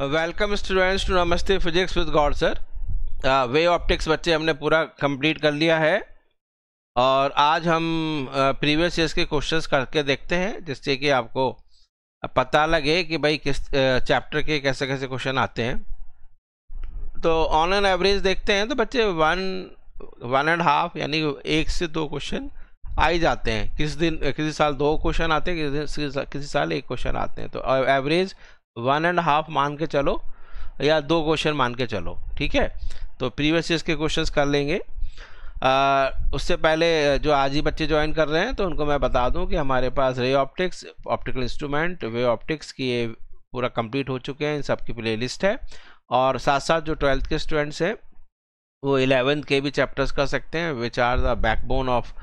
Welcome students to नमस्ते physics with God sir. Way optics बच्चे हमने पूरा कंप्लीट कर लिया है और आज हम प्रीवियस ईयर्स के क्वेश्चंस करके देखते हैं जिससे कि आपको पता लगे कि भाई किस चैप्टर के कैसे कैसे क्वेश्चन आते हैं। तो ऑन एन एवरेज देखते हैं तो बच्चे 1.5 यानी 1 से 2 क्वेश्चन आ ही जाते हैं। किसी साल 2 क्वेश्चन आते हैं, किसी साल 1 क्वेश्चन आते हैं। तो एवरेज 1.5 मान के चलो या 2 क्वेश्चन मान के चलो, ठीक है। तो प्रीवियस ईयर्स के क्वेश्चंस कर लेंगे। उससे पहले जो आज ही बच्चे ज्वाइन कर रहे हैं तो उनको मैं बता दूं कि हमारे पास रे ऑप्टिक्स, ऑप्टिकल इंस्ट्रूमेंट, वे ऑप्टिक्स की ये पूरा कंप्लीट हो चुके हैं। इन सब की प्ले लिस्ट है और साथ साथ जो 12th के स्टूडेंट्स हैं वो 11th के भी चैप्टर्स कर सकते हैं, which are the backbone of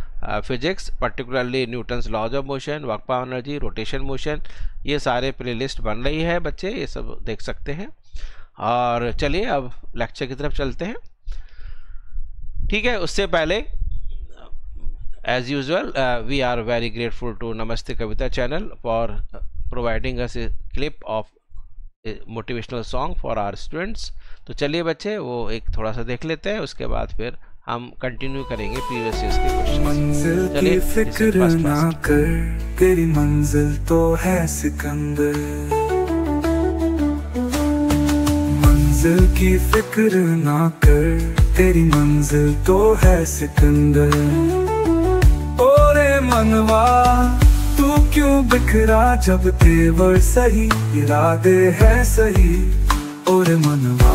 physics, particularly Newton's laws of motion, work power energy, rotation motion. ये सारे प्लेलिस्ट बन रही है बच्चे, ये सब देख सकते हैं। और चलिए अब लेक्चर की तरफ चलते हैं, ठीक है। उससे पहले as usual we are very grateful to Namaste Kavita channel for providing us a clip of motivational song for our students. तो चलिए बच्चे वो एक थोड़ा सा देख लेते हैं, उसके बाद फिर हम कंटिन्यू करेंगे प्रीवियस ईयर्स के क्वेश्चन। मंजिल की फिक्र ना कर, तेरी मंजिल तो है सिकंदर। मंजिल की फिक्र ना कर, तेरी मंजिल तो है सिकंदर। ओरे मनवा तू क्यों बिखरा जब तेवर सही, इरादे है सही। ओरे मनवा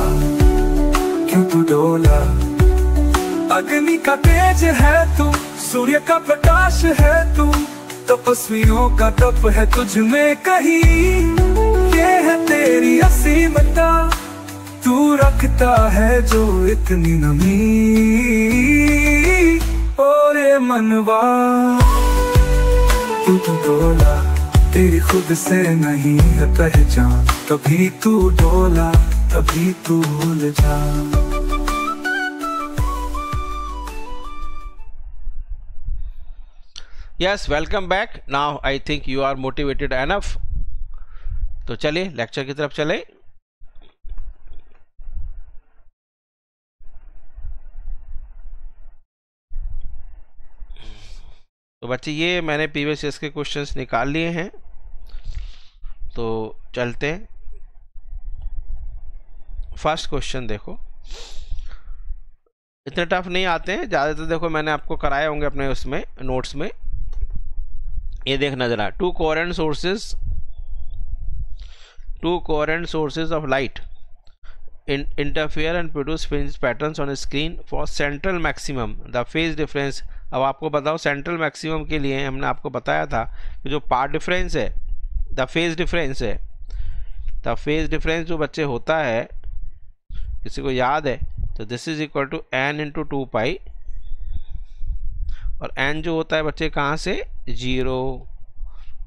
क्यों तू डोला, अग्नि का तेज है तू, सूर्य का प्रकाश है तू, तपस्वियों का तप है तुझ में कहीं। ये है तेरी असीमता, तू रखता है जो इतनी नमी। ओरे मनवा तू डोला, तेरी खुद से नहीं है पहचान, तभी तू डोला, तभी तू भूल जा। Yes, welcome back. Now I think you are motivated enough. तो चलिए लेक्चर की तरफ चले। तो बच्चे ये मैंने प्रीवियस ईयर्स के क्वेश्चंस निकाल लिए हैं, तो चलते हैं। फर्स्ट क्वेश्चन देखो, इतने टफ नहीं आते हैं ज़्यादातर। देखो मैंने आपको कराए होंगे अपने उसमें नोट्स में। ये देखना जरा, to coherent sources of light interfere and produce fringe patterns on screen for central maximum the phase difference. अब आपको बताओ सेंट्रल मैक्सिमम के लिए हमने आपको बताया था कि जो पार्ट डिफरेंस है, द फेज डिफरेंस है, द फेज डिफरेंस जो बच्चे होता है, किसी को याद है तो this is equal to n into 2 pi. और n जो होता है बच्चे कहाँ से, 0,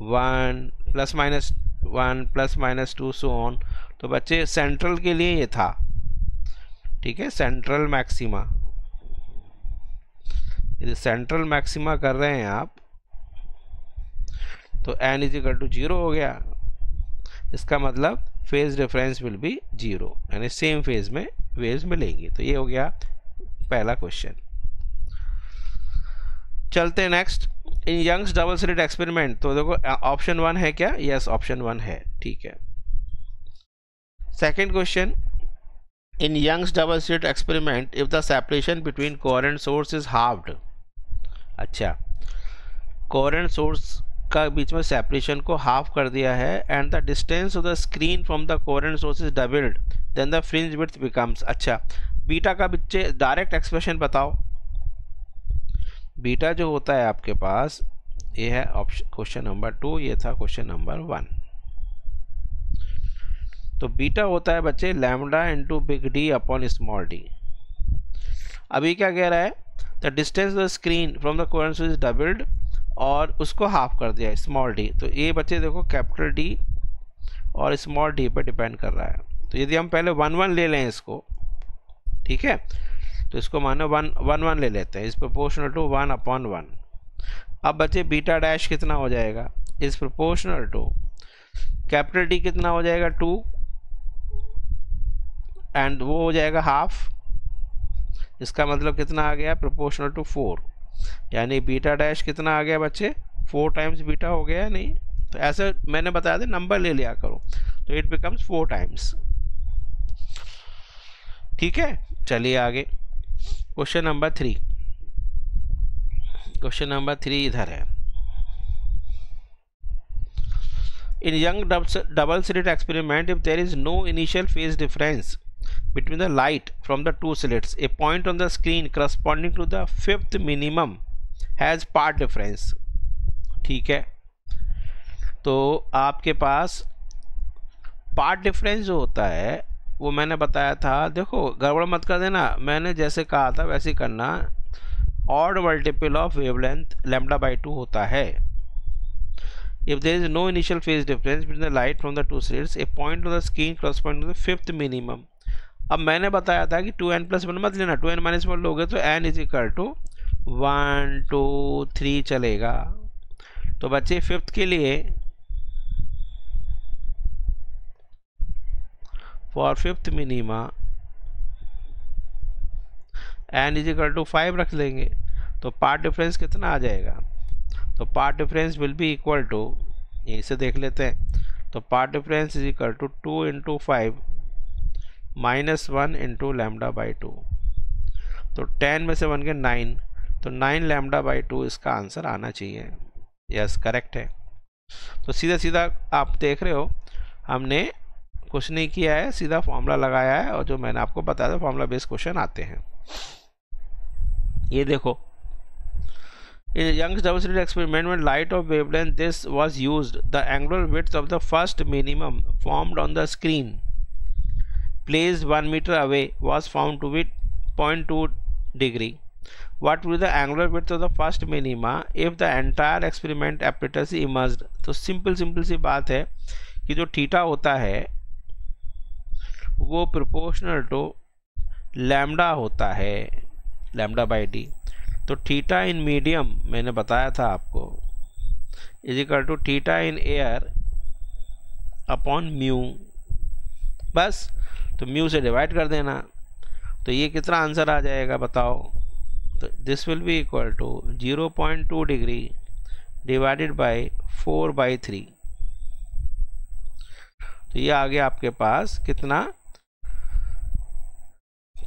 1, plus minus 1, plus minus 2 so on. तो बच्चे सेंट्रल के लिए ये था, ठीक है, सेंट्रल मैक्सिमा। यदि सेंट्रल मैक्सिमा कर रहे हैं आप तो n इज इक्वल टू 0 हो गया। इसका मतलब फेज डिफरेंस विल बी 0, यानी सेम फेज में वेव्स मिलेंगी। तो ये हो गया पहला क्वेश्चन। चलते हैं next. In Young's double slit experiment, तो देखो ऑप्शन 1 है क्या, यस ऑप्शन 1 है, ठीक है। Second question, in Young's double slit experiment if the separation between coherent source is halved. अच्छा, कोहेरेंट सोर्स का बीच में सेपरेशन को हाफ कर दिया है and the distance of the screen from the coherent source is doubled, then the fringe width becomes. अच्छा, beta का बच्चे डायरेक्ट एक्सप्रेशन बताओ। बीटा जो होता है आपके पास, ये है ऑप्शन क्वेश्चन नंबर 2, ये था क्वेश्चन नंबर 1। तो बीटा होता है बच्चे lambda into big D upon small D. अभी क्या कह रहा है, the distance of the screen from the coherent source is doubled और उसको हाफ कर दिया स्मॉल डी। तो ये बच्चे देखो कैपिटल डी और स्मॉल डी पर डिपेंड कर रहा है। तो यदि हम पहले 1 1 ले लें इसको, ठीक है, तो इसको मानो 1 1 1 ले लेते हैं, इज प्रोपोर्शनल टू 1 अपॉन 1। अब बच्चे बीटा डैश कितना हो जाएगा, is proportional to capital D कितना हो जाएगा 2 एंड वो हो जाएगा हाफ। इसका मतलब कितना आ गया, प्रोपोर्शनल टू 4, यानी बीटा डैश कितना आ गया बच्चे, 4 टाइम्स बीटा हो गया नहीं। तो ऐसे मैंने बताया था नंबर ले लिया करो, तो इट बिकम्स 4 टाइम्स। ठीक है, चलिए आगे क्वेश्चन नंबर 3। क्वेश्चन नंबर 3 इधर है। In young double slit experiment, if there is no initial phase difference between the light from the two slits, a point on the screen corresponding to the fifth minimum has part difference। ठीक है, तो आपके पास path difference जो होता है वो मैंने बताया था, देखो गड़बड़ मत कर देना, मैंने जैसे कहा था वैसे करना। ऑड मल्टीपल ऑफ वेवलेंथ λ/2 होता है। If there is no initial phase difference between the light from the two slits, a point on the screen corresponding to the fifth minimum। अब मैंने बताया था कि 2n+1 मत लेना, 2n-1 लोगे तो n इज इक्वल टू 1 2 3 चलेगा। तो बच्चे फिफ्थ के लिए for fifth minima n is equal to 5 रख लेंगे, तो पार्ट डिफरेंस कितना आ जाएगा, तो path difference will be equal to, यहीं से देख लेते हैं, तो path difference is equal to 2 into 5 minus 1 into λ/2। तो 10 में से 1 के 9, तो 9 λ/2 इसका आंसर आना चाहिए। यस करेक्ट है। तो सीधा सीधा आप देख रहे हो हमने कुछ नहीं किया है, सीधा फॉर्मूला लगाया है, और जो मैंने आपको बताया था फॉर्मूला बेस्ड क्वेश्चन आते हैं। ये देखो, in Young's double slit experiment when light of wavelength this was used, the angular width of the first minimum formed on the screen placed 1 meter away was found to be 0.2 degree. What will be the angular width of the first minima if the entire experiment apparatus emerged? तो simple सी बात है कि जो theta होता है वो proportional to lambda होता है, λ/d। तो थीटा इन मीडियम मैंने बताया था आपको is equal to theta in air upon mu, बस तो म्यू से डिवाइड कर देना। तो ये कितना आंसर आ जाएगा बताओ, तो this will be equal to 0.2 degree divided by 4/3। तो ये आ गया आपके पास कितना,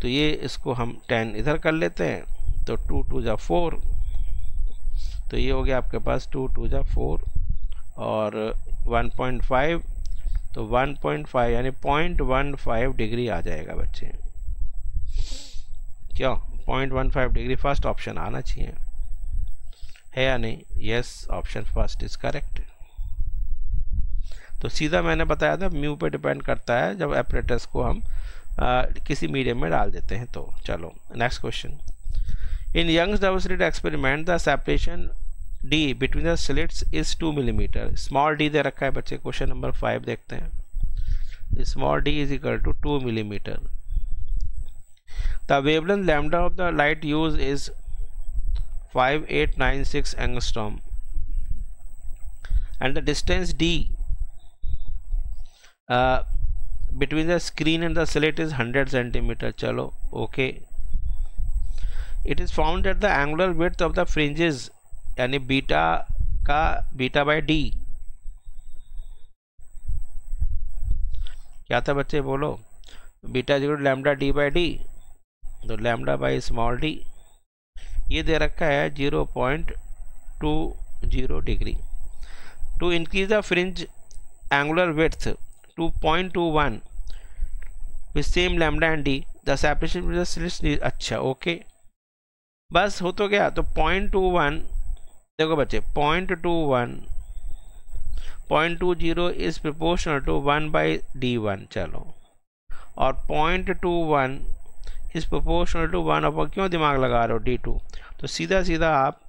तो ये इसको हम 10 इधर कर लेते हैं, तो 2 2 जा 4, तो ये हो गया आपके पास 2 2 जा 4 और 1.5, तो 1.5 यानी 0.15 डिग्री आ जाएगा बच्चे। क्यों 0.15 डिग्री, फर्स्ट ऑप्शन आना चाहिए, है या नहीं? Yes, option first is correct. तो सीधा मैंने बताया था म्यू पे डिपेंड करता है जब एपरेटस को हम किसी मीडियम में डाल देते हैं। तो चलो next question. In Young's double slit experiment the separation d between the slits is 2 millimeter। Small d दे रखा है बच्चे, क्वेश्चन नंबर 5 देखते हैं। Small d is equal to 2 millimeter। The wavelength lambda of the light use is 5896 angstrom and the distance d between the screen and the slit is 100 centimeter। चलो okay. It is found that the angular width of the fringes यानी beta का β/d क्या था बच्चे बोलो, beta equal λ/d/d, तो λ/d ये दे रखा है 0.20 डिग्री। To increase the fringe angular width to 0.21 with same lambda and d, the separation between the slits is अच्छा ओके, बस हो तो गया। तो 0.21 देखो बच्चे 0.20 इज प्रोपोर्शनल टू 1/d1। चलो, और 0.21 इज प्रोपोर्शनल टू 1/, क्यों दिमाग लगा रहे हो, d2। तो सीधा सीधा आप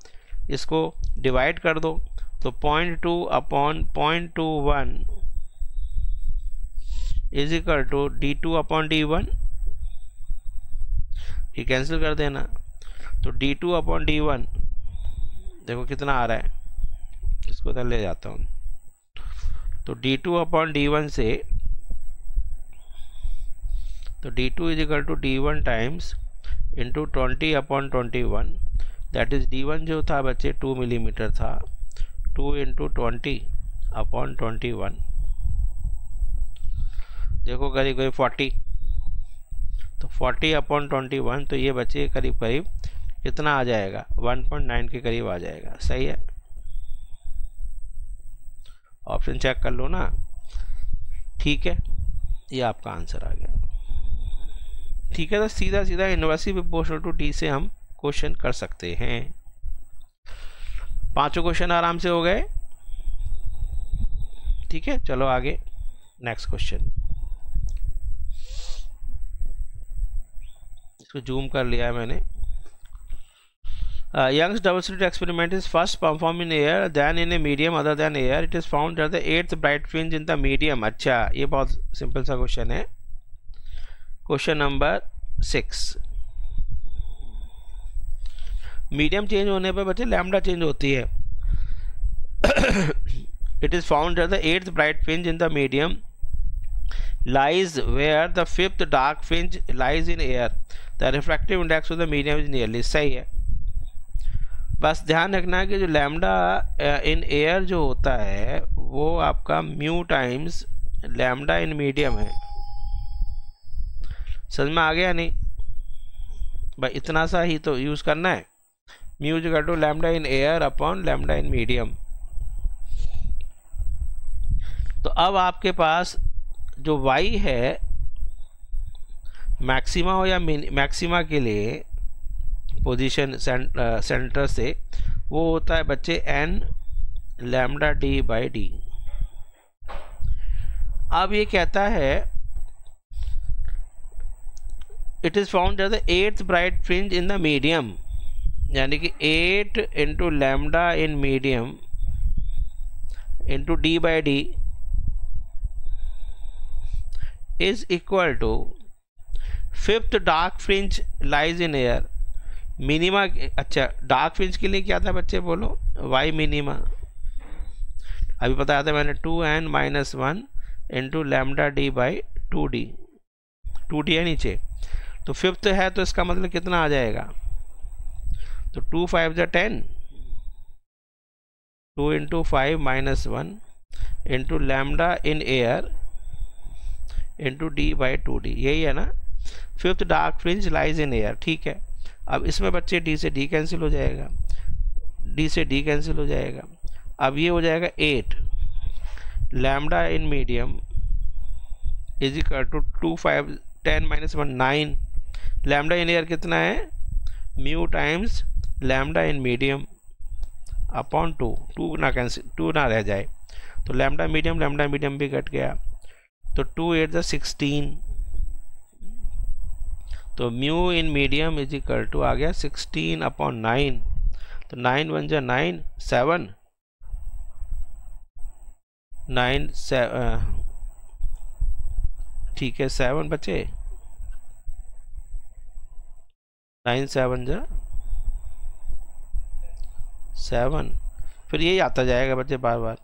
इसको डिवाइड कर दो, तो 0.2/0.21 इज इक्वल टू d2/d1, ये कैंसिल कर देना। तो d2/d1 देखो कितना आ रहा है, इसको इधर ले जाता हूँ। तो d2/d1 से तो d2 is equal to d1 times into 20/21, that is d1 जो था बच्चे 2 मिलीमीटर था, 2 इंटू 20/21, देखो करीब करीब 40, तो 40/21, तो ये बच्चे करीब करीब कितना आ जाएगा, 1.9 के करीब आ जाएगा। सही है, ऑप्शन चेक कर लो ना। ठीक है, ये आपका आंसर आ गया। ठीक है, तो सीधा सीधा इनवर्सली प्रोपोर्शनल टू टी से हम क्वेश्चन कर सकते हैं। 5 क्वेश्चन आराम से हो गए। ठीक है, चलो आगे नेक्स्ट क्वेश्चन। इसको जूम कर लिया है मैंने। Young's double slit experiment is first performed in air, then in a medium other than air. It is found that the 8th bright fringe in the medium. अच्छा, ये बहुत सिंपल सा question है। Question number 6। मीडियम चेंज होने पर बच्चे lambda change होती है। It is found that the 8th bright fringe in the medium lies where the 5th dark fringe lies in air. The refractive index of the medium is nearly। सही है, बस ध्यान रखना है कि जो लैम्डा इन एयर जो होता है वो आपका mu times lambda in medium है। समझ में आ गया नहीं भाई? इतना सा ही तो यूज़ करना है, mu equal to lambda in air upon lambda in medium. तो अब आपके पास जो y है मैक्सिमा हो या मैक्सिमा के लिए पोजीशन सेंटर से, वो होता है बच्चे n lambda D by D. अब ये कहता है it is found at the 8th bright fringe in the medium, यानी कि 8 into lambda in medium into D by D is equal to 5th dark fringe lies in air. Minima, अच्छा dark fringe के लिए क्या था बच्चे बोलो, y minima. अभी बताया था मैंने 2n-1 into lambda D by 2d, 2d है नीचे, तो 5th है तो इसका मतलब कितना आ जाएगा, तो 2 5 10, 2 into 5-1 into lambda in air into D by 2d, यही है ना। 5th dark fringe lies in air. ठीक है, अब इसमें बच्चे d से d कैंसिल हो जाएगा, d से d कैंसिल हो जाएगा। अब ये हो जाएगा 8 lambda in medium is equal to 2 5 10-1 9, lambda in air कितना है, mu times lambda in medium upon 2 ना कैंसिल, 2 ना रह जाए, तो लैम्डा मीडियम भी कट गया, तो 2 8 16, तो mu in medium is equal to आ गया 16/9, तो 9 1 जा 9 7 9 7, ठीक है 7 बचे, 9 7 जा 7, फिर यही आता जाएगा बच्चे बार बार,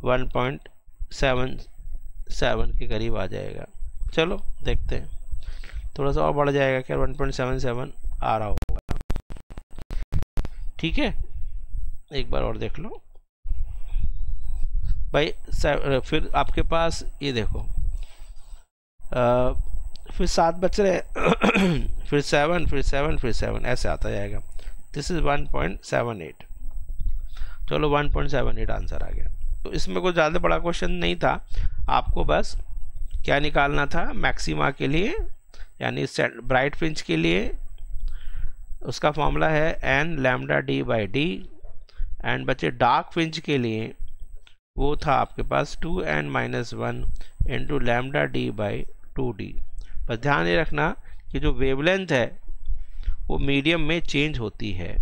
1.77 के करीब आ जाएगा। चलो देखते हैं, थोड़ा सा और बढ़ जाएगा क्या, 1.77 आ रहा होगा। ठीक है, एक बार और देख लो भाई। फिर आपके पास ये देखो, फिर 7 बच रहे फिर 7 फिर 7 फिर 7 ऐसे आता जाएगा। दिस इज 1.78, चलो 1.78 आंसर आ गया। तो इसमें कोई ज़्यादा बड़ा क्वेश्चन नहीं था, आपको बस क्या निकालना था, मैक्सिमा के लिए यानी ब्राइट फ्रिंज के लिए उसका फॉर्मूला है n lambda D by D, and बच्चे डार्क फ्रिंज के लिए वो था आपके पास 2n-1 into lambda D by 2d। पर ध्यान ये रखना कि जो वेवलेंथ है वो मीडियम में चेंज होती है।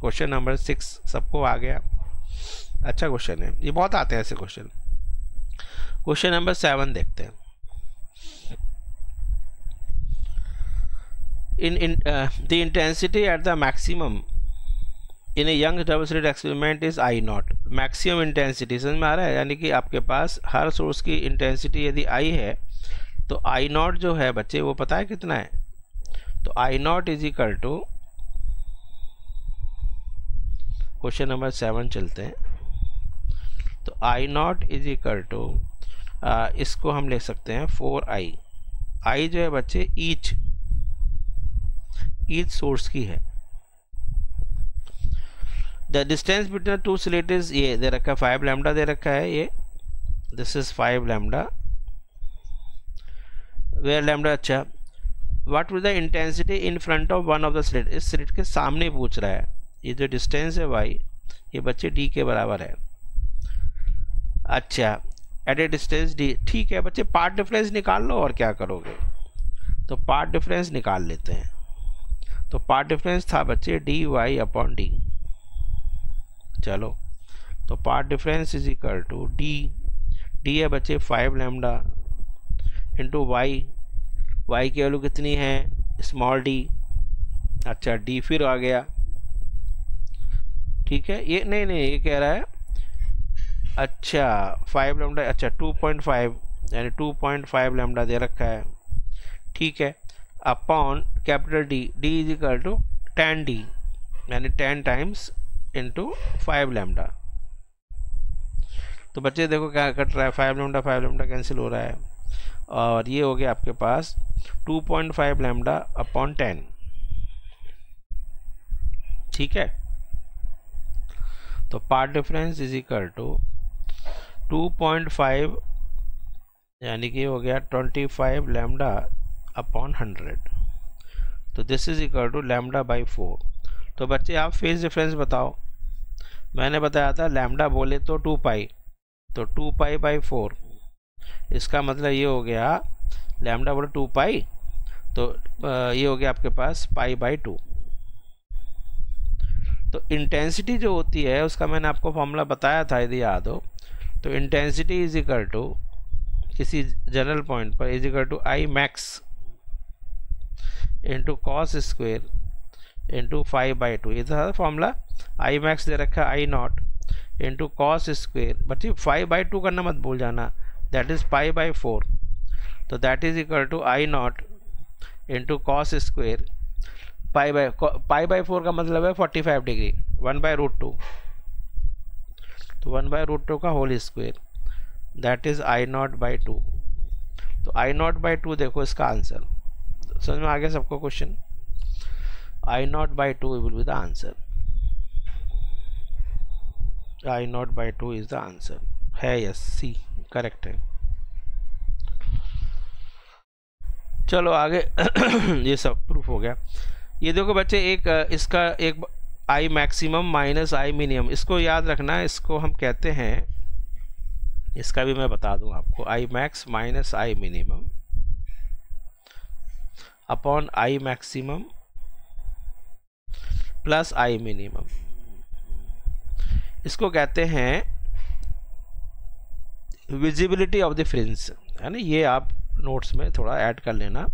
क्वेश्चन नंबर 6 सबको आ गया, अच्छा क्वेश्चन है, ये बहुत आते हैं ऐसे क्वेश्चन। क्वेश्चन नंबर 7 देखते हैं। The intensity at the maximum in a Young's double slit experiment is I0। Maximum intensity समझ में आ रहा है, यानी कि आपके पास हर सोर्स की इंटेंसिटी यदि I है तो आई नॉट जो है बच्चे वो पता है कितना है, तो I naught is equal to, question number 7 चलते हैं। तो I naught is equal to, इसको हम ले सकते हैं 4i। आई जो है बच्चे ईच सोर्स की है। The distance between two slit is, ये दे रखा है 5 लैम्डा दे रखा है, ये this is 5 lambda, where lambda. अच्छा, what will the intensity in front of one of the slit, इस स्लिट के सामने पूछ रहा है। ये जो डिस्टेंस है y, ये बच्चे d के बराबर है। अच्छा, एट ए डिस्टेंस d, ठीक है बच्चे, पार्ट डिफरेंस निकाल लो और क्या करोगे, तो पार्ट डिफरेंस निकाल लेते हैं। तो पार्ट डिफरेंस था बच्चे dy अपॉन d। चलो, तो path difference is equal to d है बच्चे 5 लैम्डा इंटू y की वैल्यू कितनी है, स्मॉल d। अच्छा, d फिर आ गया, ठीक है, ये नहीं ये कह रहा है, अच्छा 5 लैम्डा, अच्छा 2.5 यानी 2.5 लैम्डा दे रखा है, ठीक है, upon capital D is equal to 10d यानी 10 टाइम्स इंटू 5 लैम्डा। तो बच्चे देखो क्या कट रहा है, 5 लैम्डा कैंसिल हो रहा है, और ये हो गया आपके पास 2.5 लैम्डा अपॉन 10, ठीक है। तो path difference is equal to 2.5 यानी कि हो गया 25 लैम्डा अपॉन 100। तो this is equal to lambda by 4। तो बच्चे आप फेज डिफरेंस बताओ, मैंने बताया था लैम्डा बोले तो 2 पाई, तो 2 पाई बाई 4, इसका मतलब ये हो गया लैम्डा बोले 2 पाई, तो ये हो गया आपके पास पाई बाई 2। तो इंटेंसिटी जो होती है उसका मैंने आपको फॉर्मूला बताया था यदि याद हो, तो इंटेंसिटी इज इक्वल टू किसी जनरल पॉइंट पर is equal to I max into cos square into 5/2, ये था फॉर्मूला। आई मैक्स दे रखा I naught into cos square, बच्चे 5/2 करना मत भूल जाना, दैट इज π/4। तो that is equal to I naught into cos square, π/4 का मतलब है 45 डिग्री, 1/√2, तो 1/√2 का whole square, that is I naught by 2। तो आई नॉट बाई 2 देखो इसका आंसर, समझ में आ गया सबको question, I naught by 2 will be the answer, I naught by 2 is the answer है, यस सी करेक्ट है। चलो आगे ये सब प्रूफ हो गया। ये देखो बच्चे एक इसका एक I maximum minus I minimum, इसको याद रखना, इसको हम कहते हैं, इसका भी मैं बता दूं आपको, I max minus I minimum upon I maximum plus I minimum, इसको कहते हैं विजिबिलिटी ऑफ द फ्रिंज, है ना, ये आप नोट्स में थोड़ा ऐड कर लेना,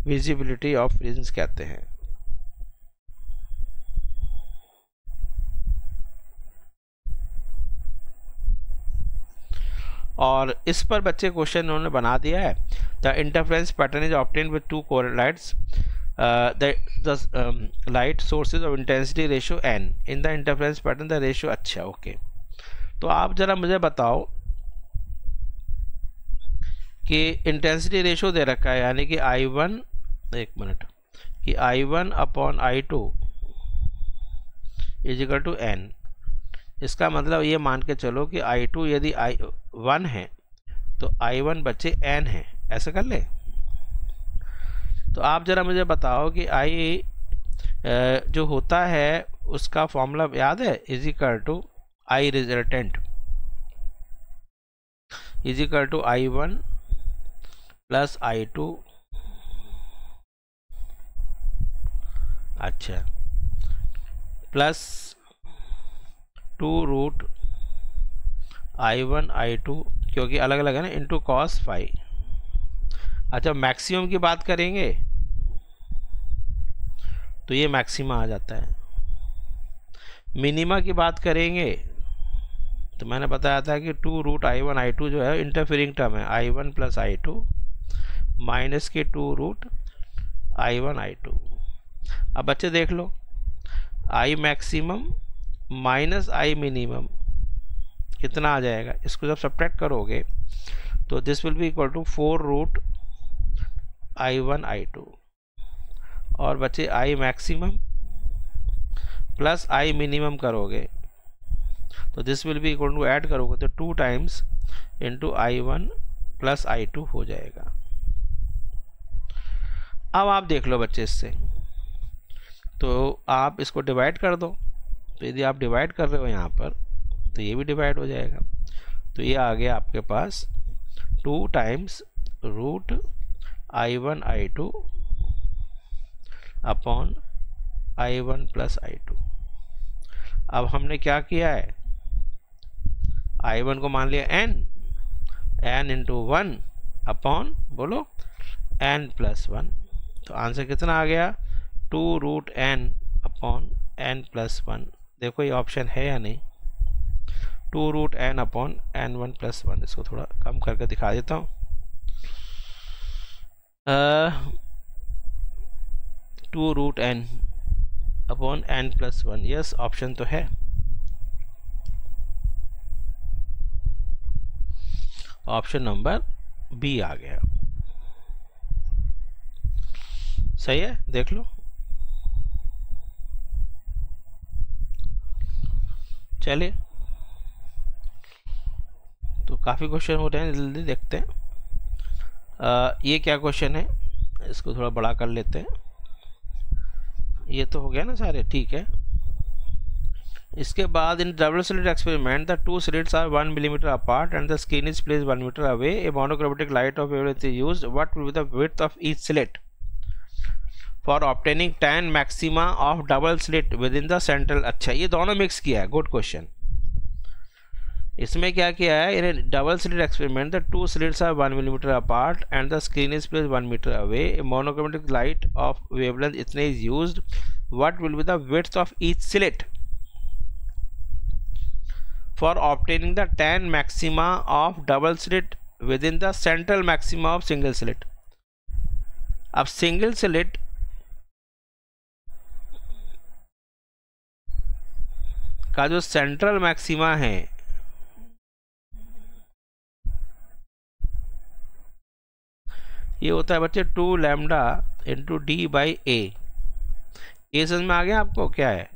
विजिबिलिटी ऑफ फ्रिंज कहते हैं। और इस पर बच्चे क्वेश्चन उन्होंने बना दिया है, the interference pattern is obtained with 2 collides, the light sources of intensity ratio n in the interference pattern the ratio, अच्छा ओके। तो आप जरा मुझे बताओ कि इंटेंसिटी रेशियो दे रखा है, यानी कि I1, एक मिनट, कि I1 upon I2 is equal to n, इसका मतलब ये मान के चलो कि I2 यदि I1 है तो I1 बच्चे n है, ऐसा कर ले। तो आप जरा मुझे बताओ कि I जो होता है उसका फॉर्मूला याद है, is equal to I resultant is equal to I1 plus I2, अच्छा, प्लस 2 रूट I1 I2, क्योंकि अलग अलग है ना, इंटू कॉस फाई। अच्छा, मैक्सिमम की बात करेंगे तो ये मैक्सिमा आ जाता है, मिनिमा की बात करेंगे तो मैंने बताया था कि 2 रूट I1 I2 जो है इंटरफेरिंग टर्म है, I1 प्लस I2 माइनस के 2 रूट I1 I2। अब बच्चे देख लो, I maximum minus I minimum कितना आ जाएगा, इसको जब सब्ट्रैक्ट करोगे तो this will be equal to 4 root I1 I2। और बच्चे I maximum plus I minimum करोगे तो this will be equal to, add करोगे तो 2 times into I1 plus I2 हो जाएगा। अब आप देख लो बच्चे, इससे तो आप इसको डिवाइड कर दो, तो यदि आप डिवाइड कर रहे हो यहाँ पर तो ये भी डिवाइड हो जाएगा। तो ये आ गया आपके पास 2 times root I1 I2 upon I1 plus I2। अब हमने क्या किया है, I1 को मान लिया n इंटू 1 अपॉन बोलो n प्लस 1। तो आंसर कितना आ गया, 2 root n upon n plus 1। देखो ये ऑप्शन है या नहीं, 2 root n upon n1 plus 1। इसको थोड़ा कम करके दिखा देता हूँ। 2 root n upon n plus 1, yes option तो है। ऑप्शन नंबर बी आ गया, सही है, देख लो। चलिए, तो काफ़ी क्वेश्चन हो रहे हैं, जल्दी देखते हैं। ये क्या क्वेश्चन है, इसको थोड़ा बड़ा कर लेते हैं। ये तो हो गया ना सारे, ठीक है। इसके बाद in double slit experiment the 2 slits are 1 millimeter apart and the screen is placed 1 meter away. A monochromatic light of wavelength is used, what will be the width of each slit for obtaining 10 maxima of double slit within the central. अच्छा, ये दोनों mix किया है, good question. इसमें क्या किया है, in double slit experiment the 2 slits are 1 millimeter apart and the screen is placed 1 meter away. A monochromatic light of wavelength इतने is used, what will be the width of each slit for obtaining the 10 maxima of double slit within the central maxima of single slit। अब single slit का जो central maxima है ये होता है बच्चे 2 lambda into D by ए। ये समझ में आ गया आपको क्या है,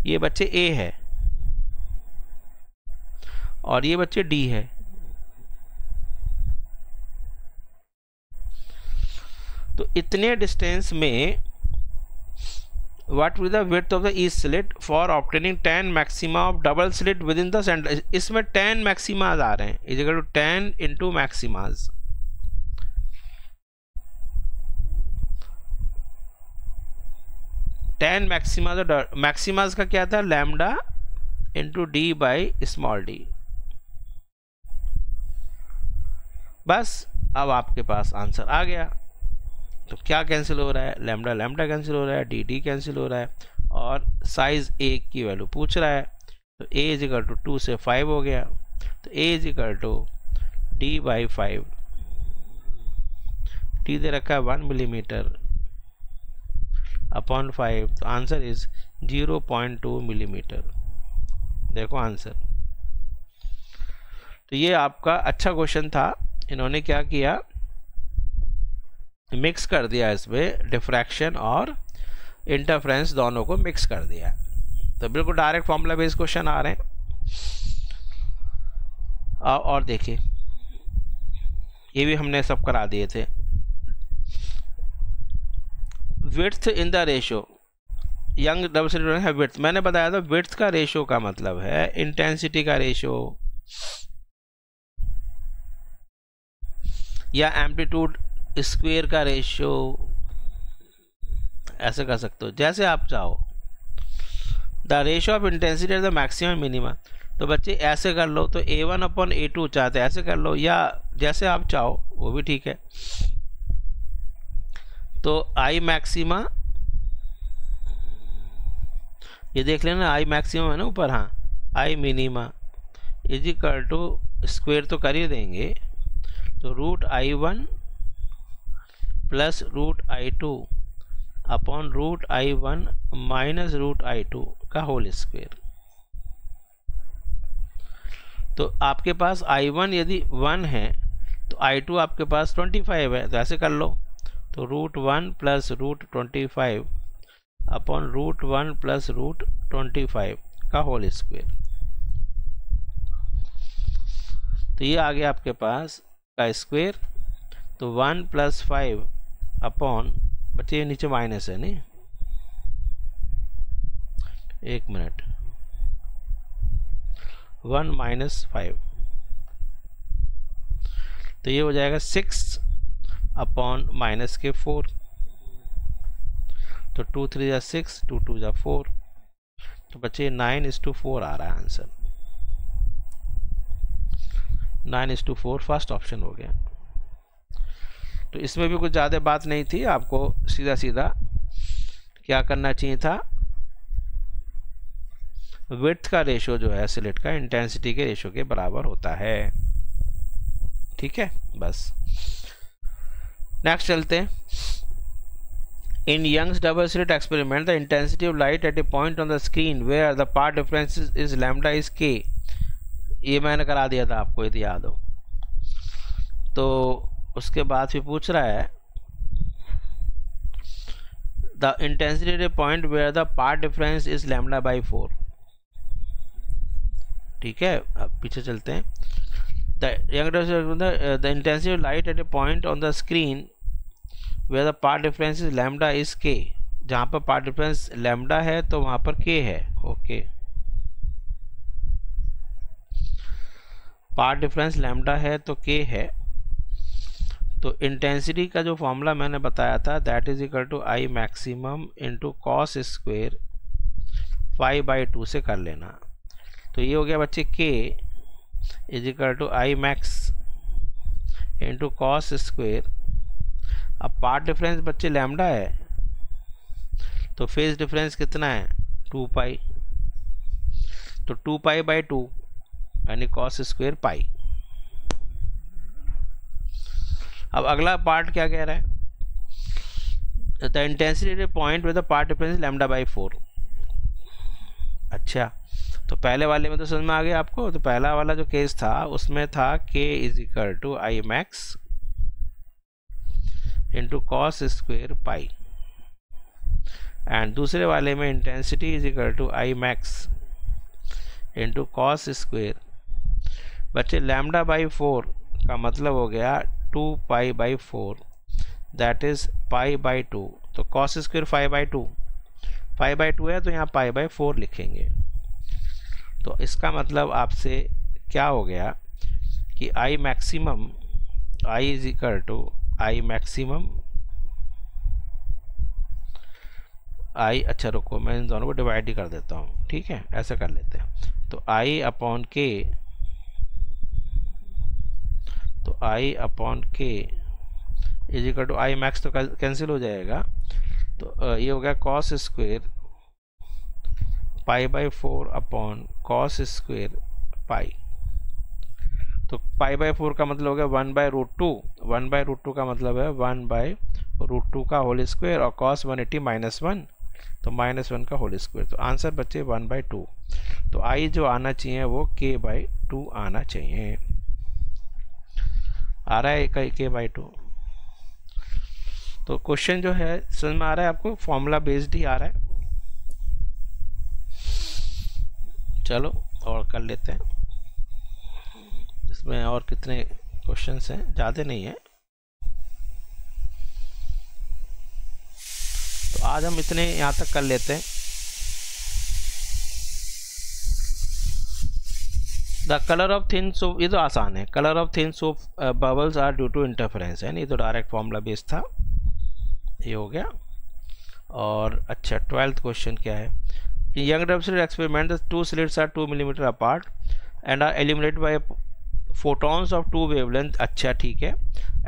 ये बच्चे A है और ये बच्चे D है। तो इतने डिस्टेंस में what will the width of the each slit for obtaining 10 maxima of double slit within the centre. इसमें 10 मैक्सिमाज आ रहे हैं, इज इक्वल टू 10 इंटू मैक्सिमाज। 10 मैक्सिमाज का क्या था, lambda into D by small D. बस अब आपके पास आंसर आ गया। तो क्या कैंसिल हो रहा है, लैम्डा लैम्डा कैंसिल हो रहा है, डी डी कैंसिल हो रहा है और साइज ए की वैल्यू पूछ रहा है। तो ए इज इक्वल टू 2 से 5 हो गया, तो a is equal to d by 5। D दे रखा है 1 मिलीमीटर अपॉन 5, तो आंसर इज 0.2 मिलीमीटर। देखो आंसर। तो ये आपका अच्छा क्वेश्चन था। इन्होंने क्या किया, मिक्स कर दिया, इसमें डिफ्रैक्शन और इंटरफ्रेंस दोनों को मिक्स कर दिया। तो बिल्कुल डायरेक्ट फॉर्मूला बेस्ड क्वेश्चन आ रहे हैं। और देखिए ये भी हमने सब करा दिए थे। Width in the ratio, young double slit है विड्थ, मैंने बताया था विड्थ का रेशो का मतलब है इंटेंसिटी का रेशो या एम्पलीट्यूड स्क्वायर का रेशो, ऐसे कर सकते हो जैसे आप चाहो। The ratio of intensity the maximum minimum, तो बच्चे ऐसे कर लो, तो A1 अपॉन A2 चाहते ऐसे कर लो, या जैसे आप चाहो वो भी ठीक है। तो I मैक्सिमा, ये देख लेना I मैक्सिमम है ना ऊपर, हाँ I minima is equal to square तो कर ही देंगे तो √I1 plus √I2 upon √I1 minus √I2 का होल स्क्वायर। तो आपके पास I1 यदि 1 है तो I2 आपके पास 25 है, तो ऐसे कर लो। तो √1 प्लस √25 अपॉन √1 प्लस √25 का होल स्क्वायर। तो ये आ गया आपके पास का स्क्वायर। तो 1 प्लस 5 अपॉन, बच्चे ये नीचे माइनस है नहीं, एक मिनट, 1 माइनस 5, तो ये हो जाएगा 6 अपॉन माइनस के 4। तो 2 3 जा 6, 2 2 जा 4, तो बच्चे 9:4 आ रहा है आंसर। 9:4 फर्स्ट ऑप्शन हो गया। तो इसमें भी कुछ ज़्यादा बात नहीं थी, आपको सीधा सीधा क्या करना चाहिए था, विड्थ का रेशो जो है स्लिट का इंटेंसिटी के रेशो के बराबर होता है। ठीक है, बस नेक्स्ट चलते हैं। In Young's double slit experiment the intensity of light at a point on the screen where the path difference is lambda is K. ये मैंने करा दिया था आपको यदि याद हो। तो उसके बाद फिर पूछ रहा है the intensity at a point where the path difference is lambda by 4। ठीक है, अब पीछे चलते हैं। The intensity of light at a point on the screen where the path difference is lambda is k। जहाँ पर path difference lambda है तो वहाँ पर k है। ओके, path difference lambda है तो k है। तो इंटेंसिटी का जो फॉर्मूला मैंने बताया था that is equal to I maximum into cos square 5/2 से कर लेना। तो ये हो गया बच्चे k is equal to I max into cos square. अब पाथ डिफरेंस बच्चे लैम्डा है तो फेज डिफरेंस कितना है 2 पाई, तो 2 पाई/2 यानी कॉस स्क्वेयर पाई। अब अगला पार्ट क्या कह रहा है, the intensity point with the path difference lambda by 4। अच्छा, तो पहले वाले में तो समझ में आ गया आपको। तो पहला वाला जो केस था उसमें था k is equal to I max into cos square pi, and दूसरे वाले में intensity is equal to I max into cos square. बच्चे लैम्डा बाई 4 का मतलब हो गया 2 पाई/4 दैट इज पाई/2। तो कॉस स्क्वेयर 5/2 है तो यहाँ पाई/4 लिखेंगे। तो इसका मतलब आपसे क्या हो गया कि I maximum, I is equal to I maximum I, अच्छा रुको मैं इन दोनों को डिवाइड ही कर देता हूँ। ठीक है, ऐसा कर लेते हैं। तो I अपॉन k, तो I upon k is equal to I max तो कैंसिल हो जाएगा। तो ये हो गया कॉस स्क्वेयर पाई/4 अपॉन कॉस स्क्वेयर पाई। तो पाई/4 का मतलब हो गया 1/√2, 1/√2 का मतलब है 1/√2 का होल स्क्वेयर, और कॉस 180 -1 तो -1 का होल स्क्वेयर। तो आंसर बच्चे 1/2। तो I जो आना चाहिए वो k/2 आना चाहिए। आ रहा है k/2। तो क्वेश्चन जो है समझ में आ रहा है आपको, फॉर्मूला बेस्ड ही आ रहा है। चलो और कर लेते हैं। इसमें और कितने क्वेश्चंस हैं, ज़्यादा नहीं है। तो आज हम इतने यहाँ तक कर लेते हैं। The colour of thin soap, ये तो आसान है। Colour of thin soap bubbles are due to interference है, नहीं तो डायरेक्ट फॉर्मूला बेस्ड था, ये हो गया। और अच्छा 12th क्वेश्चन क्या है, in young double slit experiment the two slits are 2 mm apart and are illuminated by photons of two wavelength। अच्छा ठीक है,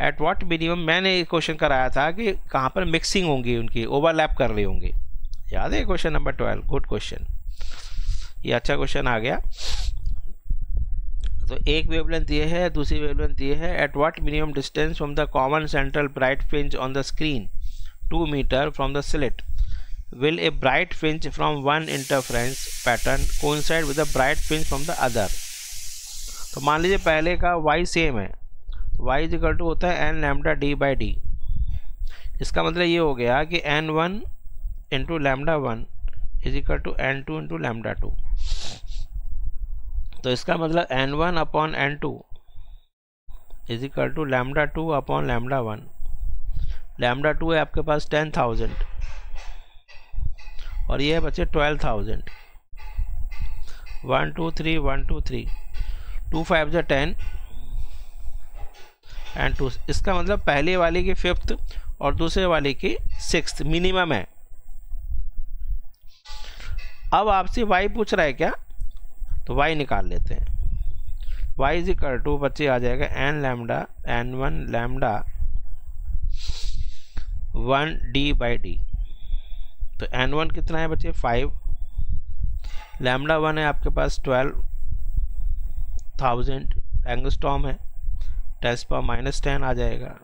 at what minimum, मैंने एक क्वेश्चन कराया था कि कहाँ पर मिक्सिंग होंगी, उनकी ओवरलैप कर रही होंगी, याद है क्वेश्चन नंबर 12। गुड क्वेश्चन, ये अच्छा क्वेश्चन आ गया। तो एक वेवलेंथ ये है, दूसरी वेवलेंथ ये है। At what minimum distance from the common central bright fringe on the screen 2 metre from the slit will a bright fringe from one interference pattern coincide with a bright fringe from the other। तो मान लीजिए पहले का y same है, तो y equal to होता है n lambda d by D. इसका मतलब ये हो गया कि n1 into lambda 1 is equal to n2 into lambda 2। तो इसका मतलब n1 upon n2 is equal to lambda 2 upon lambda 1। Lambda 2 है आपके पास 10,000 और ये है बच्चे 12,000। 1 2 3 1 2 3 2 5 जा 10 एंड 2। इसका मतलब पहले वाले की 5th और दूसरे वाले की 6th मिनिमम है। अब आपसे y पूछ रहा है क्या, तो y निकाल लेते हैं। y इज इक्वल टू बच्चे आ जाएगा n lambda n1 lambda 1 d by D. तो n1 कितना है बच्चे 5, लैम्डा 1 है आपके पास 12,000 एंगस्ट्रॉम है, 10⁻⁻10 आ जाएगा,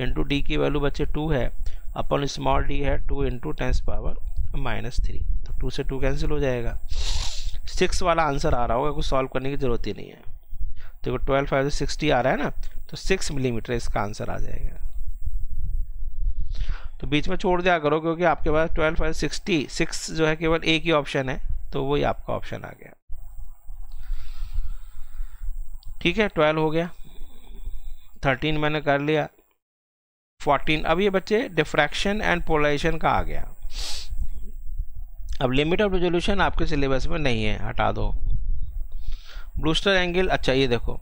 इंटू डी की वैल्यू बच्चे 2 है, अपन स्मॉल डी है 2 इंटू 10⁻⁻3। तो 2 से 2 कैंसिल हो जाएगा। 6 वाला आंसर आ रहा होगा, कुछ सॉल्व करने की ज़रूरत ही नहीं है। देखो 12 5 60 आ रहा है ना, तो 6 मिलीमीटर इसका आंसर आ जाएगा। तो बीच में छोड़ दिया करो, क्योंकि आपके पास 12 5 60 6 जो है केवल एक ही ऑप्शन है, तो वही आपका ऑप्शन आ गया। ठीक है, 12 हो गया, 13 मैंने कर लिया, 14। अब ये बच्चे डिफ्रैक्शन एंड पोलराइजेशन का आ गया। अब लिमिट ऑफ रेजोल्यूशन आपके सिलेबस में नहीं है, हटा दो। ब्रूस्टर एंगल, अच्छा ये देखो,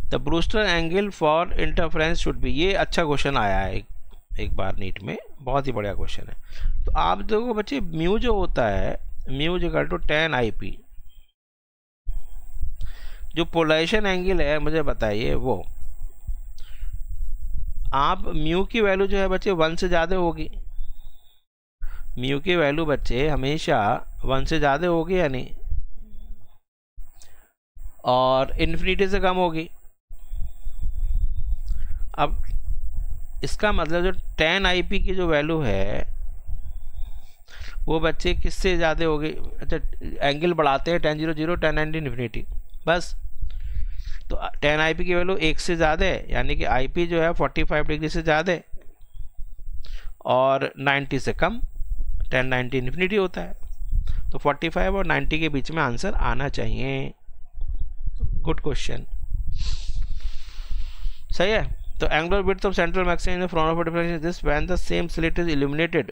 the Brewster angle for interference should be, ये अच्छा क्वेश्चन आया है एक बार नीट में, बहुत ही बढ़िया क्वेश्चन है। तो आप देखो बच्चे, म्यू जो होता है, म्यू इक्वल टू 10 IP। जो पोलराइजेशन एंगल है मुझे बताइए, वो आप म्यू की वैल्यू जो है बच्चे 1 से ज़्यादा होगी। म्यू की वैल्यू बच्चे हमेशा 1 से ज़्यादा होगी या नहीं, और इन्फिनिटी से कम होगी। अब इसका मतलब जो 10 IP की जो वैल्यू है वो बच्चे किससे ज़्यादा होगी। अच्छा, एंगल बढ़ाते हैं 10 0 0 10 90 इन्फिनिटी, बस। तो 10 IP की वैल्यू 1 से ज़्यादा है, यानी कि IP जो है 45 डिग्री से ज़्यादा है, और 90 से कम 10 90 इन्फिनिटी होता है। तो 45 और 90 के बीच में आंसर आना चाहिए। गुड क्वेश्चन, सही है। तो angular width of central maximum in the front of a diffraction is this when the same slit is illuminated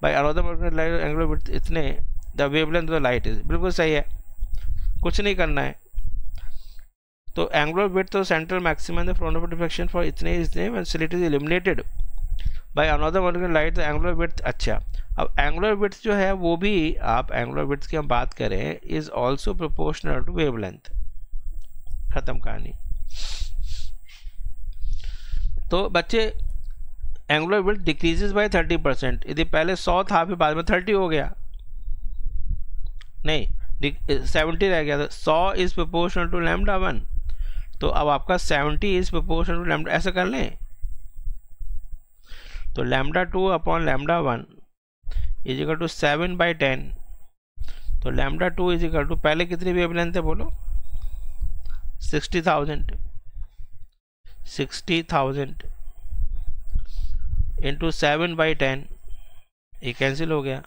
by another light, angular width इतने the wavelength of the light is, बिल्कुल सही है, कुछ नहीं करना है। तो angular width of central maximum in the front of a diffraction for इतने when slit is illuminated by another light, the angular width। अच्छा, अब angular width जो है वो भी, आप angular width की हम बात करें, is also proportional to wavelength। खत्म कहानी। तो बच्चे एंगुलर विड्थ डिक्रीजेस बाय 30%। यदि पहले 100 था, फिर बाद में 30 हो गया, नहीं 70 रह गया। तो 100 इज प्रोपोर्शनल टू लैम्डा 1, तो अब आपका 70 इज प्रोपोर्शनल टू लैम्डा, ऐसा कर लें। तो lambda 2 upon lambda 1 is equal to 7 by 10। तो लैम्डा 2 इज इक्वल टू, पहले कितनी वेवलेंथ है बोलो, 60,000 इंटू 7 बाई 10, ये कैंसिल हो गया।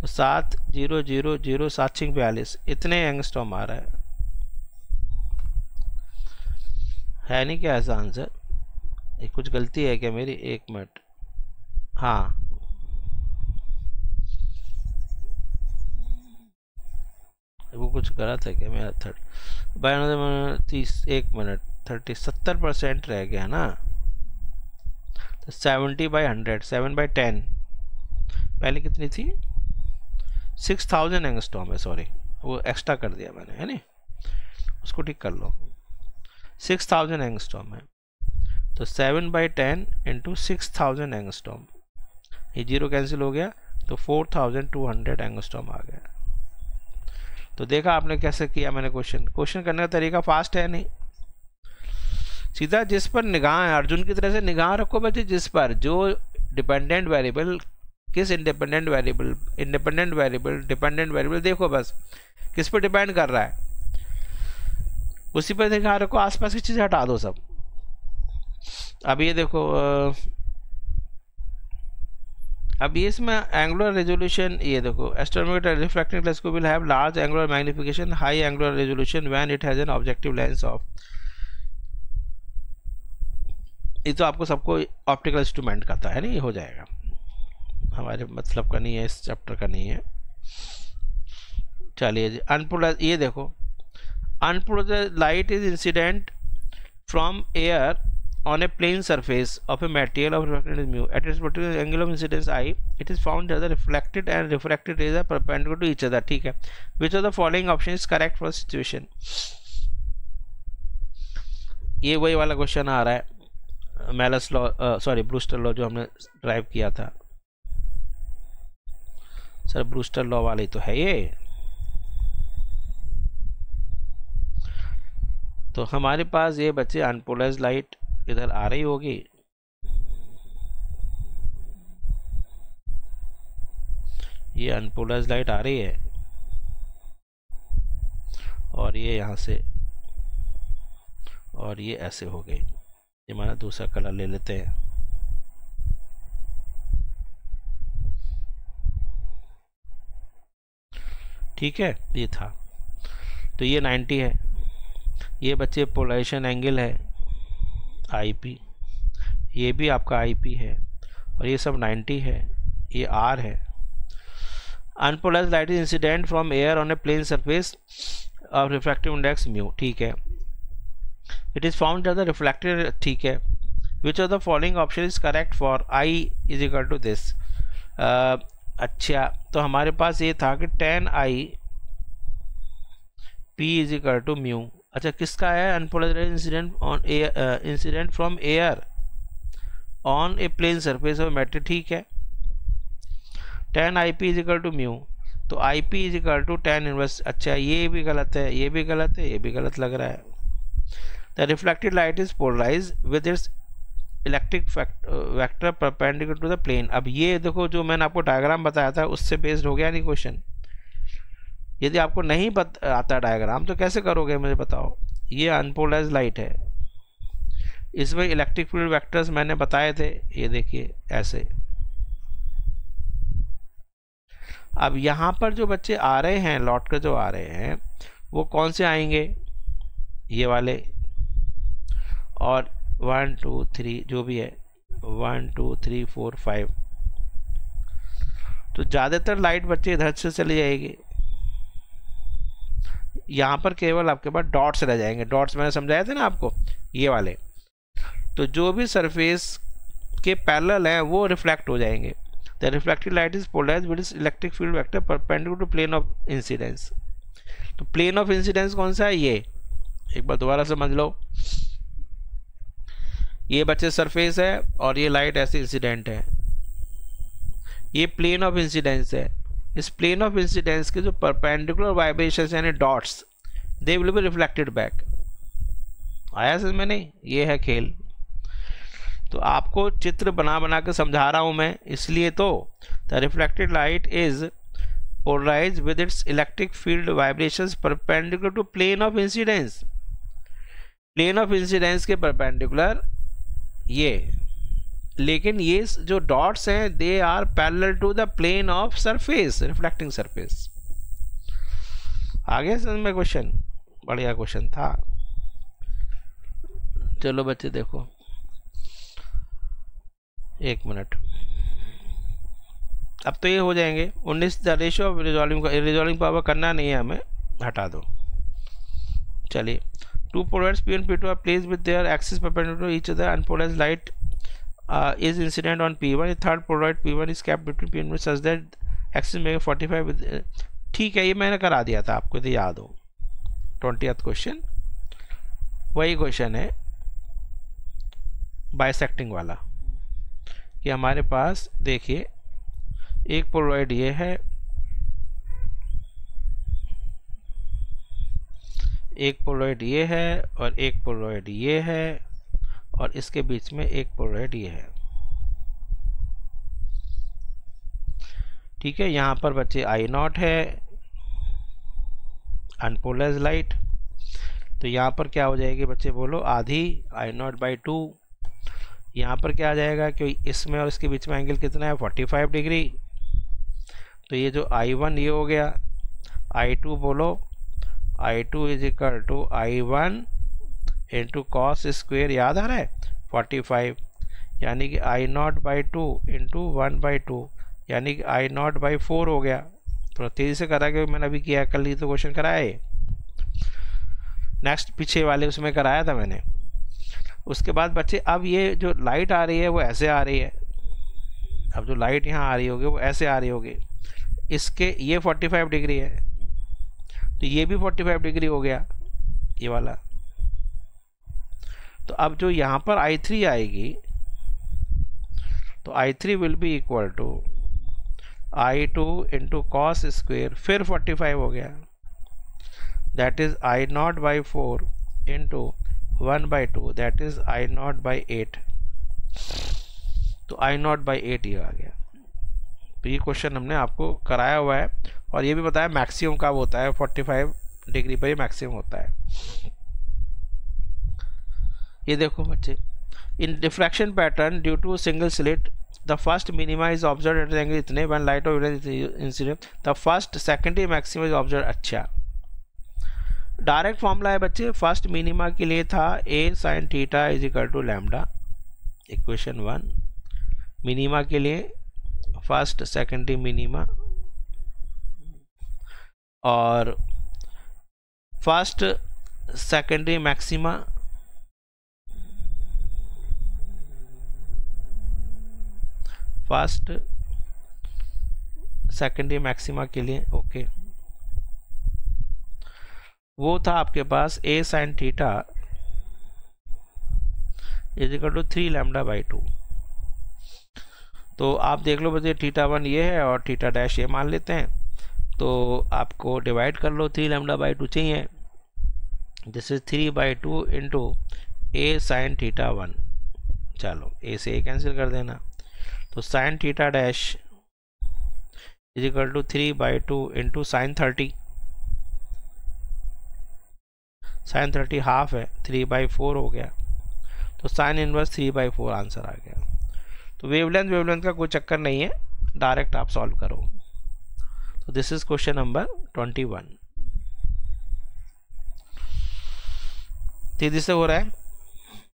तो 7 0 0 0 7 6 42, इतने एंगस्ट्रॉम आ रहा है नहीं क्या ऐसा आंसर? ये कुछ गलती है क्या मेरी? 1 मिनट, हाँ वो कुछ गलत है क्या मेरा? 30 1 मिनट 70% रह गया ना। तो 70 बाई 100, 7 बाई 10, पहले कितनी थी? 6000 एंगस्ट्रॉम है, सॉरी वो एक्स्ट्रा कर दिया मैंने, है नी, उसको ठीक कर लो। 6000 एंगस्ट्रॉम है, तो 7 बाई 10 इंटू 6000 एंगस्ट्रॉम, ये जीरो कैंसिल हो गया, तो 4200 एंगस्ट्रॉम आ गया। तो देखा आपने कैसे किया मैंने क्वेश्चन करने का तरीका फास्ट है नहीं, सीधा जिस पर निगाह है, अर्जुन की तरह से निगाह रखो बच्चे, जिस पर जो डिपेंडेंट वेरिएबल, किस इंडिपेंडेंट वेरिएबल डिपेंडेंट वेरिएबल देखो बस किस पर डिपेंड कर रहा है, उसी पर निगाह रखो, आसपास की चीज़ें हटा दो सब। अब ये देखो, अब ये इसमें एंगुलर रेजोल्यूशन, ये देखो astronomical refracting telescope will have large angular magnification, high angular resolution when it has an objective lens of, ये तो आपको सबको ऑप्टिकल इंस्ट्रूमेंट का था है नहीं, हो जाएगा, हमारे मतलब का नहीं है, इस चैप्टर का नहीं है। चलिए जी, अनपोलराइज, ये देखो unpolarised light is incident from air on a plane surface of a material of reflected is mu. At its particular angle of incidence I, it is found that the reflected and refracted rays are perpendicular to each other. ठीक है, which of the following option is correct for situation? ये वही वाला question आ रहा है, Malus law, sorry Brewster law जो हमने drive किया था सर, ब्रूस्टर लॉ वाली तो है ये। तो हमारे पास ये बच्चे अनपोलराइज्ड लाइट इधर आ रही होगी, ये अनपोलराइज्ड लाइट आ रही है, और ये यहाँ से, और ये ऐसे हो गई। ये हमारा दूसरा कलर ले लेते हैं, ठीक है, ये था, तो ये 90 है, ये बच्चे पोलराइजेशन एंगल है IP, ये भी आपका IP है, और ये सब 90 है, ये R है। Unpolarised light is incident from air on a plane surface of refractive index mu, ठीक है। It is found that the reflected, ठीक है। Which of the following option is correct for I is equal to this. अच्छा, तो हमारे पास ये था कि tan I P is equal to mu. अच्छा, किसका है? Unpolarised incident on incident from air on a plane surface of matter, ठीक है। tan IP is equal to mu, तो IP is equal to tan inverse. अच्छा, ये भी गलत है, ये भी गलत है, ये भी गलत लग रहा है। The reflected light is polarised with its electric vector perpendicular to the plane. अब ये देखो, जो मैंने आपको डायग्राम बताया था उससे बेस्ड हो गया नहीं क्वेश्चन। यदि आपको नहीं आता डायग्राम तो कैसे करोगे मुझे बताओ। ये अनपोलराइज्ड लाइट है, इसमें इलेक्ट्रिक फील्ड वेक्टर्स मैंने बताए थे, ये देखिए ऐसे। अब यहाँ पर जो बच्चे आ रहे हैं, लौट कर जो आ रहे हैं, वो कौन से आएंगे? ये वाले, और 1 2 3 जो भी है, 1 2 3 4 5, तो ज़्यादातर लाइट बच्चे इधर से चली जाएगी। यहाँ पर केवल आपके पास डॉट्स रह जाएंगे। डॉट्स मैंने समझाया था ना आपको, ये वाले। तो जो भी सरफेस के पैरेलल है वो रिफ्लेक्ट हो जाएंगे। The reflected light is polarised with electric field vector perpendicular to plane of incidence. तो प्लेन ऑफ इंसिडेंस कौन सा है? ये एक बार दोबारा समझ लो। ये बच्चे सरफेस है और ये लाइट ऐसे इंसिडेंट है, ये प्लेन ऑफ इंसिडेंस है। इस प्लेन ऑफ इंसिडेंस के जो परपेंडिकुलर वाइब्रेशंस यानी dots, they will be reflected back. आया समझ में? नहीं, ये है खेल। तो आपको चित्र बना बना के समझा रहा हूं मैं, इसलिए तो the reflected light is polarised with its electric field vibrations perpendicular to plane of incidence. Plane of incidence के परपेंडिकुलर ये, लेकिन ये जो डॉट्स हैं they are parallel to the plane of surface, reflecting surface. आगे समझ में क्वेश्चन? बढ़िया क्वेश्चन था। चलो बच्चे देखो, एक मिनट, अब तो ये हो जाएंगे 19। The ratio of resolving power करना नहीं है हमें, हटा दो। चलिए, two polarized P1 P2 are placed with their axis perpendicular to each other. Unpolarized light is incident on P1. The third polarized P1 is kept between P1 and such that axis make 45 with ठीक है, ये मैंने करा दिया था आपको, तो याद हो। 20th क्वेश्चन वही क्वेश्चन है बाइसेक्टिंग वाला, कि हमारे पास देखिए एक पोलराइड ये है, एक पोलराइड ये है और एक पोलराइड ये है और इसके बीच में एक पोलराइड ये है। ठीक है, यहाँ पर बच्चे आई नॉट है, अनपोलराइज्ड लाइट, तो यहाँ पर क्या हो जाएगी बच्चे बोलो, आधी आई नॉट बाई 2। यहाँ पर क्या आ जाएगा, क्योंकि इसमें और इसके बीच में एंगल कितना है 45 डिग्री, तो ये जो I1 ये हो गया, I2 बोलो, I2 is equal to I1 into cos square, याद आ रहा है 45, यानी कि I नॉट बाई 2 इंटू 1/2, यानी कि I नॉट बाई 4 हो गया। थोड़ा तेज़ी से करा कि मैंने अभी किया, कल ही तो क्वेश्चन कराया है, नेक्स्ट पीछे वाले उसमें कराया था मैंने। उसके बाद बच्चे अब ये जो लाइट आ रही है वो ऐसे आ रही है, अब जो लाइट यहाँ आ रही होगी वो ऐसे आ रही होगी, इसके ये 45 डिग्री है तो ये भी 45 डिग्री हो गया ये वाला। तो अब जो यहाँ पर I3 आएगी तो I3 will be equal to I2 into cos square, फिर 45 हो गया, that is I not by 4 into 1/2, that is I not by 8, तो I नॉट बाई 8 ये आ गया। तो ये क्वेश्चन हमने आपको कराया हुआ है और ये भी बताया मैक्सिमम कब होता है, 45 डिग्री पर ही मैक्सिमम होता है। ये देखो बच्चे, in diffraction pattern due to single slit the first minima is observe at angle इतने, when light of incident the first secondary maximum is observe. अच्छा, डायरेक्ट फॉर्मूला है बच्चे, फर्स्ट मिनिमा के लिए था a sin theta is equal to lambda, equation 1। Minima के लिए first secondary minima और first secondary maxima, first secondary maxima के लिए ओके, वो था आपके पास a sin theta is equal to 3 lambda by 2। तो आप देख लो बच्चे, थीटा 1 ये है और थीटा डैश ये मान लेते हैं, तो आपको डिवाइड कर लो, 3 लैम्डा बाई 2 चाहिए, this is 3/2 into a sin theta 1, चलो a से a कैंसिल कर देना, तो sin theta dash is equal to 3/2 into sin 30, sin 30 half है, 3/4 हो गया, तो sin इनवर्स 3/4 आंसर आ गया। तो वेवलेंथ का कोई चक्कर नहीं है, डायरेक्ट आप सॉल्व करो। तो दिस इज क्वेश्चन नंबर 21। तेजी से हो रहा है,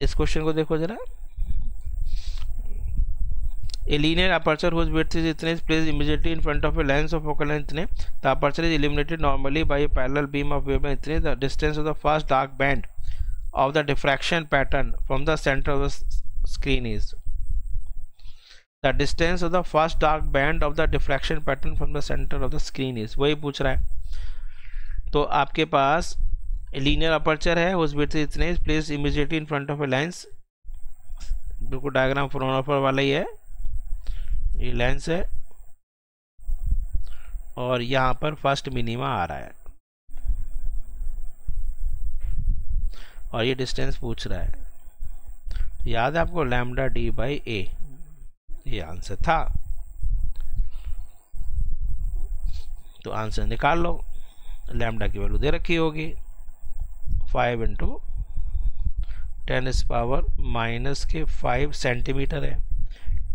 इस क्वेश्चन को देखो जरा। A linear aperture whose width is इतने is placed immediately in front of a lens of focal length इतने, the aperture is illuminated normally by a parallel beam of wavelength इतने, the distance of the first dark band of the diffraction pattern from the center of the screen is, the distance of the first dark band of the diffraction pattern from the center of the screen is, वही पूछ रहा है। तो आपके पास linear aperture है, whose width is इतने is placed immediately in front of a lens, बिल्कुल diagram फ्रॉनोफर वाला ही है, ये लेंस है और यहाँ पर फर्स्ट मिनिमा आ रहा है और ये डिस्टेंस पूछ रहा है, तो याद है आपको लैम्डा डी बाई ए, ये आंसर था। तो आंसर निकाल लो, लैम्डा की वैल्यू दे रखी होगी 5 इंटू 10⁻⁻⁵ सेंटीमीटर है।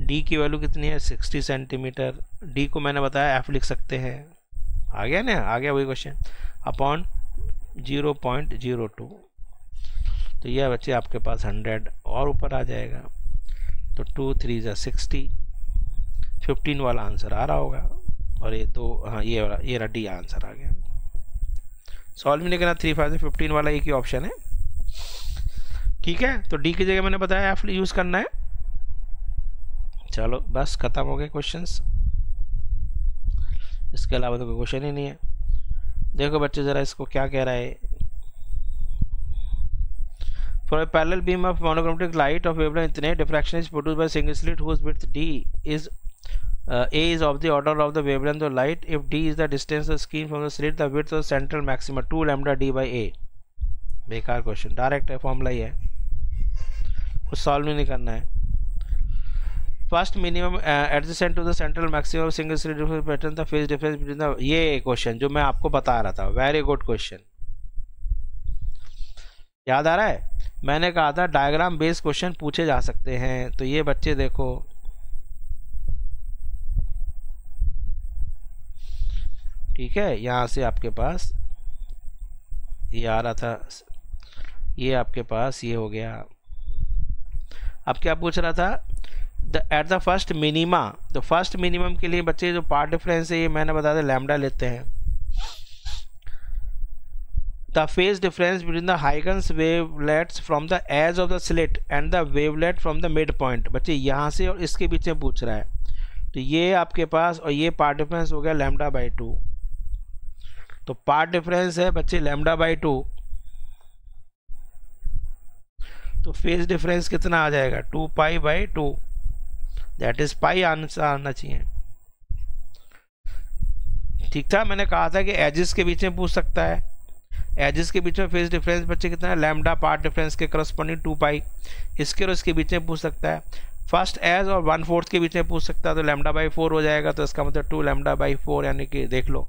डी की वैल्यू कितनी है 60 सेंटीमीटर, डी को मैंने बताया एफ लिख सकते हैं, आ गया ना, आ गया वही क्वेश्चन, अपॉन 0.02, तो यह बच्चे आपके पास 100 और ऊपर आ जाएगा, तो 2 3 = 60, 15 वाला आंसर आ रहा होगा, और ये तो हाँ ये वाला, ये डी आंसर आ गया। सॉल्व भी नहीं करना, 3 5 से 15 वाला एक ही ऑप्शन है, ठीक है। तो डी की जगह मैंने बताया एफ यूज़ करना है। चलो बस खत्म हो गए क्वेश्चंस, इसके अलावा तो कोई क्वेश्चन ही नहीं है। देखो बच्चे ज़रा इसको क्या कह रहा है, for a parallel beam of monochromatic light of wavelength इतने, diffraction is produced by single slit whose width d is a is of the order of the wavelength of light if d is the distance of the screen from the slit, the width of the central maxima 2 lambda d by a, बेकार question, direct है, formula ही है, कुछ solve नहीं करना है। First minimum adjacent to the central maximum single slit difference pattern the phase difference between the, ये question जो मैं आपको बता रहा था, वेरी गुड क्वेश्चन, याद आ रहा है? मैंने कहा था डायग्राम बेस्ड क्वेश्चन पूछे जा सकते हैं। तो ये बच्चे देखो, ठीक है, यहाँ से आपके पास ये आ रहा था, ये आपके पास ये हो गया। अब क्या पूछ रहा था? एट द फर्स्ट मिनिमा, तो फर्स्ट मिनिमम के लिए बच्चे जो पार्ट डिफरेंस है ये मैंने बता दिया, लैम्डा लेते हैं। The phase difference between the Huygens wavelets from the edge of the slit and the wavelet from the mid point, बच्चे यहाँ से और इसके बीच में पूछ रहा है। तो ये आपके पास और ये पार्ट डिफरेंस हो गया लैम्डा बाई 2। तो पार्ट डिफरेंस है बच्चे लैम्डा बाई 2, तो फेज डिफरेंस कितना आ जाएगा? 2 pi by 2, that is pi answer आना चाहिए। ठीक था, मैंने कहा था कि एजेस के बीच में पूछ सकता है, एजेस के बीच में फेज डिफरेंस बच्चे कितना है? लैम्डा पार्ट डिफरेंस के करस्पॉन्डिंग 2 पाई, इसके और इसके बीच में पूछ सकता है। फर्स्ट एज और 1/4 के बीच में पूछ सकता है, तो लैम्डा बाई 4 हो जाएगा, तो इसका मतलब 2 लैम्डा बाई 4, यानी कि देख लो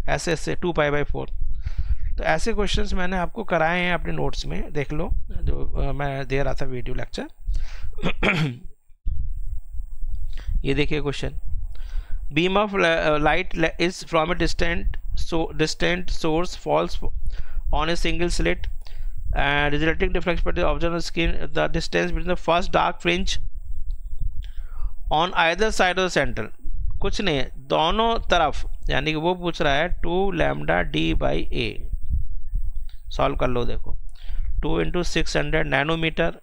ऐसे ऐसे 2 पाई बाई 4। तो ऐसे क्वेश्चंस मैंने आपको कराए हैं अपने नोट्स में, देख लो जो मैं दे रहा था वीडियो लेक्चर। ये देखिए question, beam of light is from a distant source falls on a single slit and resulting diffraction by the observer skin, the distance between the first dark fringe on either side of the central, कुछ नहीं है, दोनों तरफ, यानी कि वो पूछ रहा है 2 lambda D by A. Solve कर लो, देखो 2 × 600 नैनोमीटर,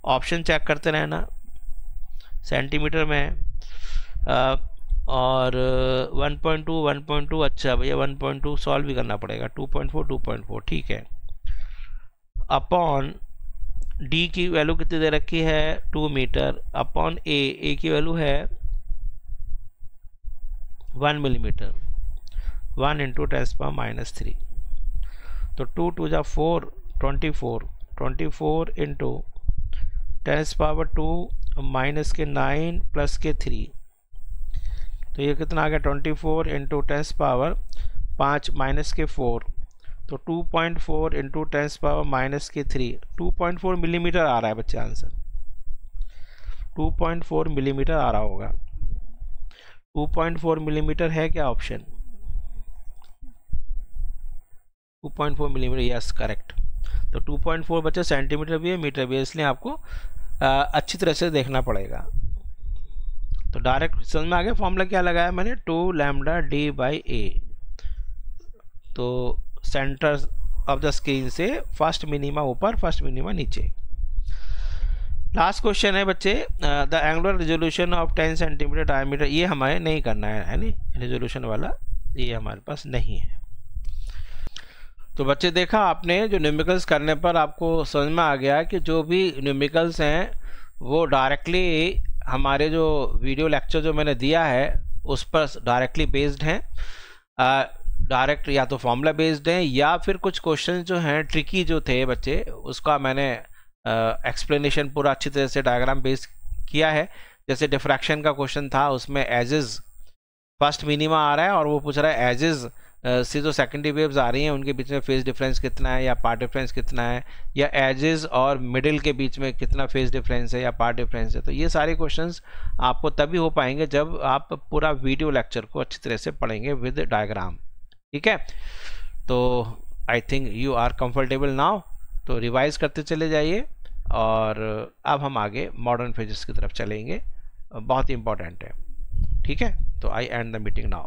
ऑप्शन चेक करते रहना, सेंटीमीटर में है, और 1.2 अच्छा भैया 1.2 सॉल्व भी करना पड़ेगा, 2.4 ठीक है, अपॉन डी की वैल्यू कितनी दे रखी है? 2 मीटर, अपॉन ए की वैल्यू है 1 मिलीमीटर, 1 × 10⁻³ तो 2 × 2 = 4, 24 × 10⁻² -9 + 3, तो ये कितना आ गया? 24 × 10⁻5 -4, तो 2.4 × 10⁻³ 2.4 मिलीमीटर आ रहा है बच्चे आंसर, 2.4 मिलीमीटर आ रहा होगा। 2.4 मिलीमीटर है क्या ऑप्शन? 2.4 millimetre, yes correct. तो 2.4 बच्चे सेंटीमीटर भी है, मीटर भी है, इसलिए आपको अच्छी तरह से देखना पड़ेगा। तो डायरेक्ट समझ में आ गया फॉर्मूला क्या लगाया मैंने? 2 लैम्डा डी बाई ए। तो सेंटर ऑफ द स्क्रीन से फर्स्ट मिनिमा ऊपर, फर्स्ट मिनिमा नीचे। लास्ट क्वेश्चन है बच्चे, the angular resolution of 10 centimetre diameter, ये हमें नहीं करना है नहीं, रिजोल्यूशन वाला ये हमारे पास नहीं है। तो बच्चे देखा आपने, जो न्यूमेरिकल्स करने पर आपको समझ में आ गया कि जो भी न्यूमेरिकल्स हैं वो डायरेक्टली हमारे जो वीडियो लेक्चर जो मैंने दिया है उस पर डायरेक्टली बेस्ड हैं, डायरेक्ट या तो फॉर्मूला बेस्ड हैं, या फिर कुछ क्वेश्चन जो हैं ट्रिकी जो थे बच्चे, उसका मैंने एक्सप्लेनेशन पूरा अच्छी तरह से डायग्राम बेस्ड किया है। जैसे डिफ्रैक्शन का क्वेश्चन था, उसमें एजेस फर्स्ट मिनिमा आ रहा है और वो पूछ रहा है एजेस से जो सेकेंडरी वेव्स आ रही हैं उनके बीच में फेज डिफरेंस कितना है या पार्ट डिफरेंस कितना है, या एजेस और मिडिल के बीच में कितना फेज डिफरेंस है या पार्ट डिफरेंस है। तो ये सारे क्वेश्चंस आपको तभी हो पाएंगे जब आप पूरा वीडियो लेक्चर को अच्छी तरह से पढ़ेंगे विद डायग्राम, ठीक है। तो I think you are comfortable now, तो रिवाइज करते चले जाइए, और अब हम आगे मॉडर्न फेजेस की तरफ चलेंगे, बहुत ही इंपॉर्टेंट है, ठीक है। तो आई एंड द मीटिंग नाउ।